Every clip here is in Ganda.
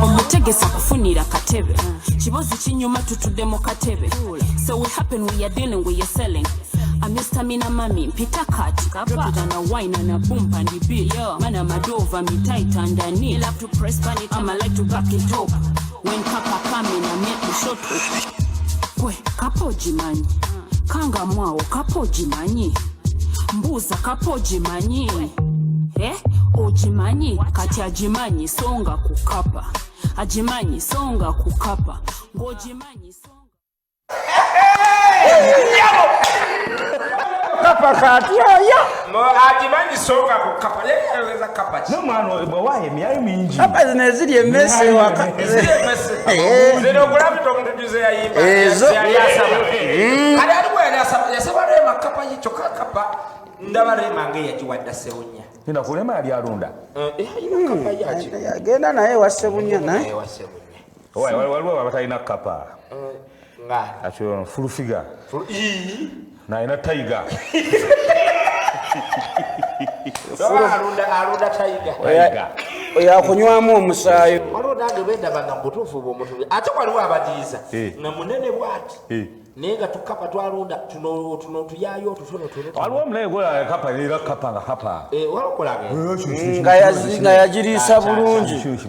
Omutegesa kufunira katebe kibozi kinyuma tutudde mu katebe so what happen we are dealing with your selling I'm your stamina mami mpita kati kapata na wine na bump and the bill yo mana madova me tight underneath you love to press pan it I'm like to back it up when kapa come in I make you short kwe kapoji manyi kanga mwao kapoji manyi mbuza kapoji manyi ojimanyi kati ajimanyi songa kukapa ajimanyi songa kukapa ngojimanyi songa kapa kati ya mo ajimanyi songa kukapa yeweza kapa no mano bwaye miyayo mingi kapa zinezili emese waka zero gravito mtujuze ya yimba ya saba kali alikuwa ya saba rema kapa yichoka kapa ndaba rema nge yajiwadda sewunya nina kulema yali alunda ina kapa yaji genda naye wasebunya naye waliwo abatalina kapa nga acho full figure na ina tiger alunda tiger yakunywamu omusaayi waliwo nange bendabanga mubutuufu bwomutubi ate waliwo abadiiza nga munene bwati naye nga tukapa twalunda tuno tuyaayo tutono waliwo omulayi gwola kapa era kapa nga kapa walokolage nga yagiriisa bulungi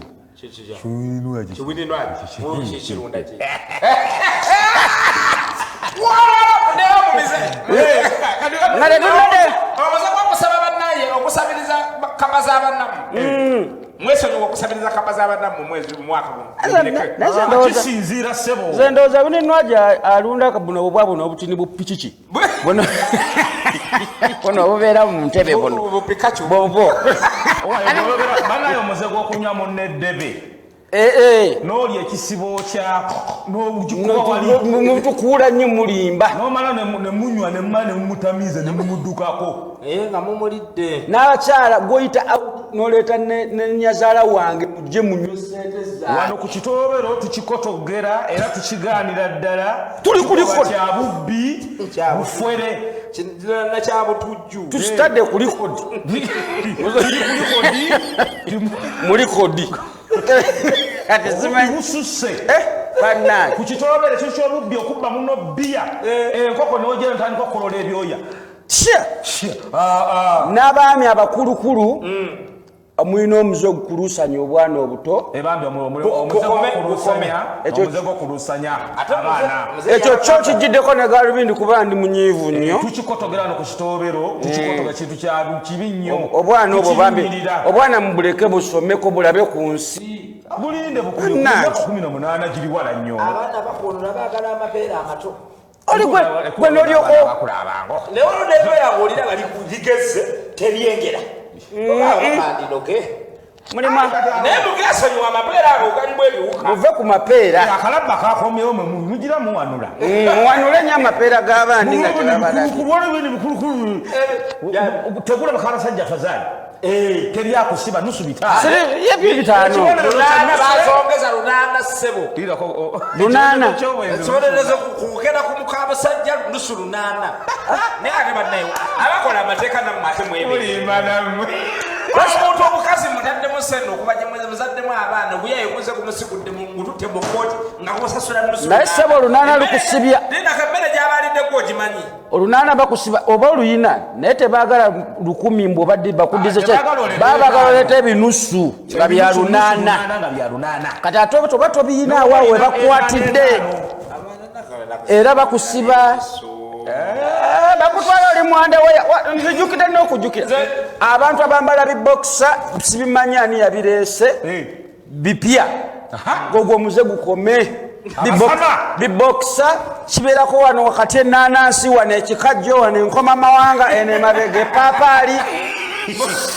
okusaba bannaye okusabiriza kapa z'abannamu mwesonyiwa okusabiriza kapa z'abannamu mwezi mwaka kisinziira sebo ze ndowooza buninwaja alunda buno bwa buno obutini bupikiki buno obubeera mu ntebe buno bupikacu bwobo banaye omuze gw'okunywamu n'eddebe n'oli ekisibo kyako mutukuula nnyo mulimba n'omala ne munywa ne mmala ne mumutamiiza ne mumuddukako nga mumulidde n'abakyala gwoyita n'oleeta nenyazaala wange mujje munywe sente zaabwe wano ku kitobero tukikotogera era tukigaanira ddala tuli kuliko kyabubbi bufwere nakyabutujju tukitadde ku likodi muli kodi kati zimanyi bususse bannaye ku kitobero ekyo ky'obubbi okubba muno bbiya enkoko n'ogera ntandika okukolola ebyoya n'abaami abakulukulu mulina omuze ogukuluusanya obwana obuto ekyo kyo kigiddeko ne galubindi kuba ndi munyiivu nnyo tukikotogera no ku kitobero tukikotoga kintu kya kibi nnyo obwana obwo bambi obwana mubuleke busomeko bulabe ku nsi bulinde bukulu 18 giri wala nnyo abaana bakonora baagala amapeera amato oli gwe n'olyoko leero nebeera ng'olina nga ligeze teryengera naye mugesonyiwa amapeera ago galimu ebiwuka muve ku mapeera akalabba kakomyewo mugira muwanula muwanule nnyo amapeera g'abandi nga tegula bakalasajja tazaali teryakusiba nusu bitaano bazongeza lunaana ssebo lunaana sobolereza kugenda ku mukabasajja nusu lunaana naye ate bannaye abakola amateeka nammwe ate mwebirimbanammwe omuntu omukazi mutaddemu sente okuba gye muzaddemu abaana obuyayo muze kumusigudde ngututte mu kooti nga kusasula nusu naye ssebo olunaana lukusibya nakammere gy'abaliddeko ogimanyi olunaana bakusiba oba oluyina naye tebaagala 1000 mbwe obadde bakuddize baabagala oleeta ebinusu nga bya lunaana kati ate oba tobiyina awaawo we bakwatidde era bakusiba bakutwala oli mwanda nzijukira n'okujukira abantu abambala bibokisa sibimanyi ani yabireese bipya gogwo muze gukome bibokisa kibeerako wano wakati ennaanansi wano ekikajjo wano enkoma mawanga eno emabega epapaali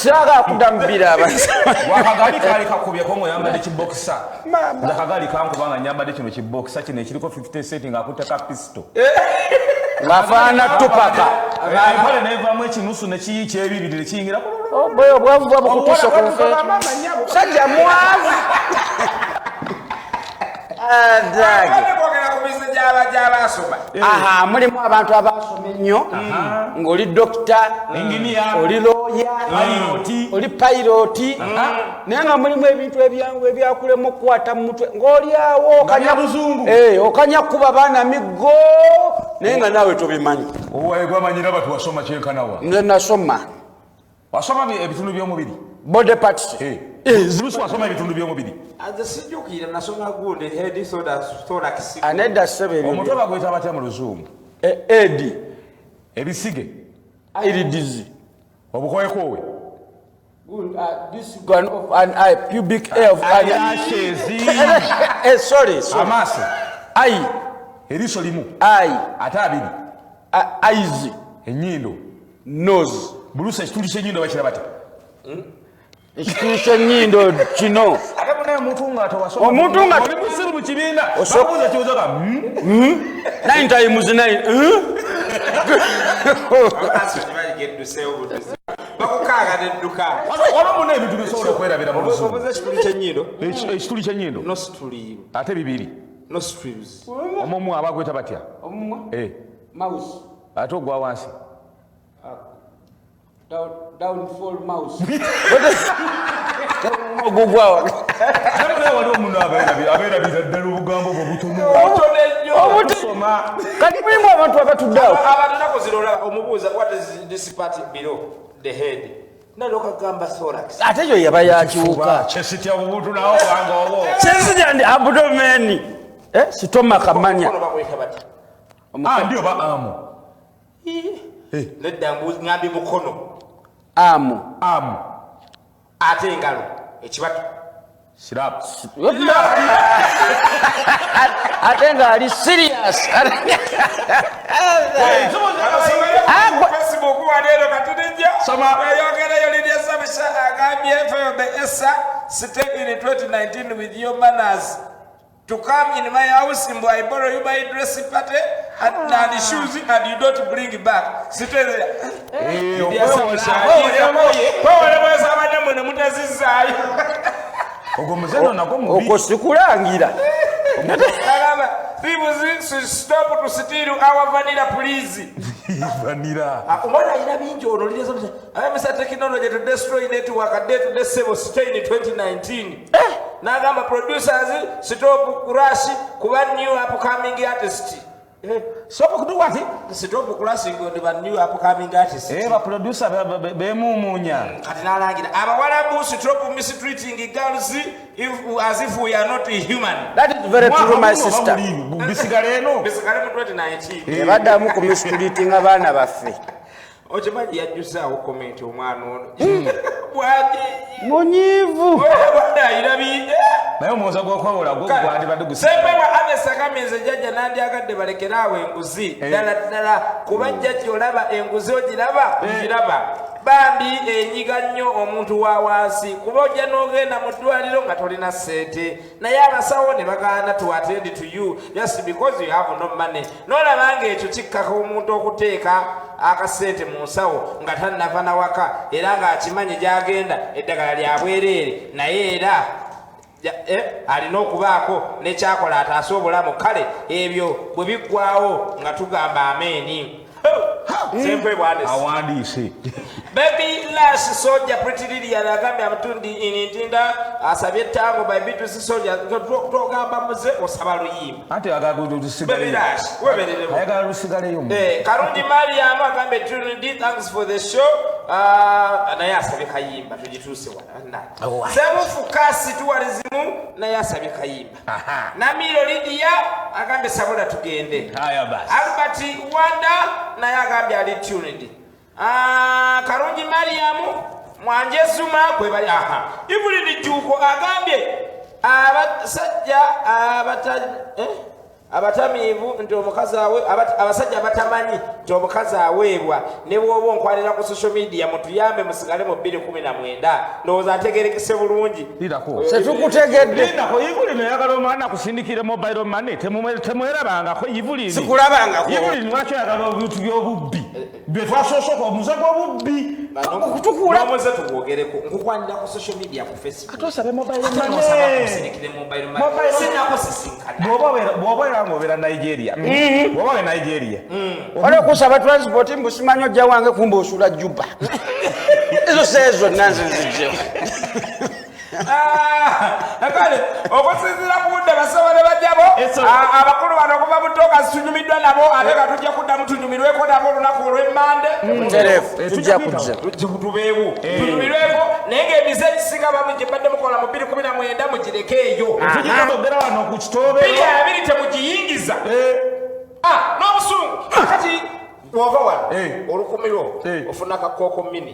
Saga kudambira abantu. Wakagali kali kakubyeko ngoyambadde kibokisa. Ndakagali kangu banga nyambadde kino kibokisa kino ekiriko 50 cent nga akuteka pistol. Ngafana tupaka. Pale nevamu ekinusu nekiyiiki ebibiri nekiyingira. Boyo bwavu bukutusa ku nfe. Sajja mwavu. Aha, mulimu abantu abasoma ennyo ng'oli dokita, oli looya, oli piloti, naye nga mulimu ebintu ebyangu ebyakulema okukwata mu mutwe ng'oli awo okanya kuba baana miggo naye nga naawe tobimanyi. Gwamanyira batu wasoma kyenkanawa. Nze nasoma. Wasoma ebitundu by'omubiri? Body parts. Zibusu wasoma ebitundu by'omubiri? Sijjukira nasoma gundi head thorax. Anedda ssebe ebyo. Omutwe bagweta batya mu Luzungu? Edi. Ebisige? Iridiz. Obukowekowe? This one of an eye, pubic hair of an eye. Sorry. Amaaso? Eye. Eriiso limu? Eye. Ate abiri? Eyes. Ennyindo? Nose. Bulusa ekitundu ky'ennyindo bakira batya? Ekitundu ky'ennyindo kino. Ate munaye omuntu nga tewasoma. Omuntu nga oli musiru mu kibiina. Babuuza kibuuzo nga 9 times 9. Bakukaaga nedduka. Waba muna ebintu bisobola okwerabira mu Luzungu. Obuze ekituli ky'ennyindo. Ekituli ky'ennyindo? Nostril. Ate bibiri? Nostrils. Omumwa abagweta batya? Omumwa? Mouse. Ate ogwa wansi? Downfall mouse. Ogugwawa. Wali omuntu abeerabiza ddala obugambo bwe butono. Obusoma. Kati mulimu abantu abatuddeawo. Abantu nakozirora omubuuza what is this part below the head. Naloka gamba thorax. Ate yo yaba yakiwuka. Kyesitya obuntu nawo bwanga obwo. Kyesitya ndi abdomen. Stomach amanya. Ndio ba amu. Nedda ng'ambi mukono. Amu. Ate engalo ekibatu. Sirap. Ate nga ali serious. Facebook waleero katulijja. Eyogerayo Lydia Sabisha agambye FOB ESA stay in 2019 with your manners. To come in my house, I borrow you my dress party and the shoes and you don't bring it back. Sit there. Oko sikulangira. People should stop to steal our vanilla, please. Vanilla. What I have been told, I am technology to destroy network and day to day save stay in 2019. Nagamba producers stop rush kuba new upcoming artist. Stop do what? Stop rushing on the new upcoming artist. Ba producer be mumunya. Kati nalangira abawalabu stop mistreating girls as if we are not human. That is very true, my sister. Bisigale eno. Bisigale mu 2019. Ebaddamu ku mistreating abaana baffe. Okimanyi yajjuzaawo comment omwana ono. Bwati. Munyiivu. Naye omwoza gw'okwewola gwandi badde gusa. Sempema Amesa Kamenze jjajja nandyagadde balekeraawo enguzi. Ddala kuba jjajja olaba enguzi ogiraba bambi enyiga nnyo omuntu wa wansi kuba ojja n'ogenda mu ddwaliro nga tolina ssente naye abasawo ne bagaana to attend to you just because you have no money n'olaba ng'ekyo kikkako omuntu okuteeka akasente mu nsawo nga tannava na waka era ng'akimanyi gy'agenda eddagala lya bwereere naye era alina okubaako n'ekyakola ataase obulamu kale ebyo bwe biggwawo nga tugamba ameeni. Sempre awandiise Baby Lash Soldier Pretty Lily agambye amatundi inintinda asabye ettango by Beatrice Soldier togamba muze osaba luyimba ate agagudusigale Baby Lash weberere ayagala lusigaleyo Karungi Mariam agambye Trinity thanks for the show naye asabye kayimba tugituuse wana Semufu Kasi tuwalizimu naye asabye kayimba Namiro Lydia agambye sabula tugende haya basi Albert Wanda naye agambye ali tuned Karungi Mariam Mwanje Zuma kwe bali Ibuli Juko agambye abasajja abatamiivu nti omukazi abasajja batamanyi nti omukazi aweebwa ne bw'oba onkwalira ku social media mutuyambe musigale mu 2019 ndowooza ategerekese bulungi setukutegedde Ivulino yagala omwana kusindikira mobile money temwerabangako Ivulino sikulabangako Ivulino lwaki yagala obintu by'obubbi bye twasoosoka omuze gw'obubbi nomuze tugwogereko nkukwanira ku social media ku Facebook atosabe mobile money sinako sisinkana bw'oba ng'obeera Nigeria bw'oba we Nigeria wale kusaba transport mbusimanyi ojja wange kumba osula Juba ezo sezo nanze nzijjeho kale okusinziira ku budde basobole bajjabo abakulu bano okuva mu ttooka tunyumiddwa nabo ate nga tujja kuddamu tunyumirweko nabo olunaku olw'emmande tujja kujja tubeewo tunyumirweko naye ng'emize ekisinga bamu gye badde mukola mu 2019 mugireke eyo tugera wano ku kitoobe 2020 temugiyingiza n'obusungu kati bw'ova wano olukumiro ofuna akakooko mini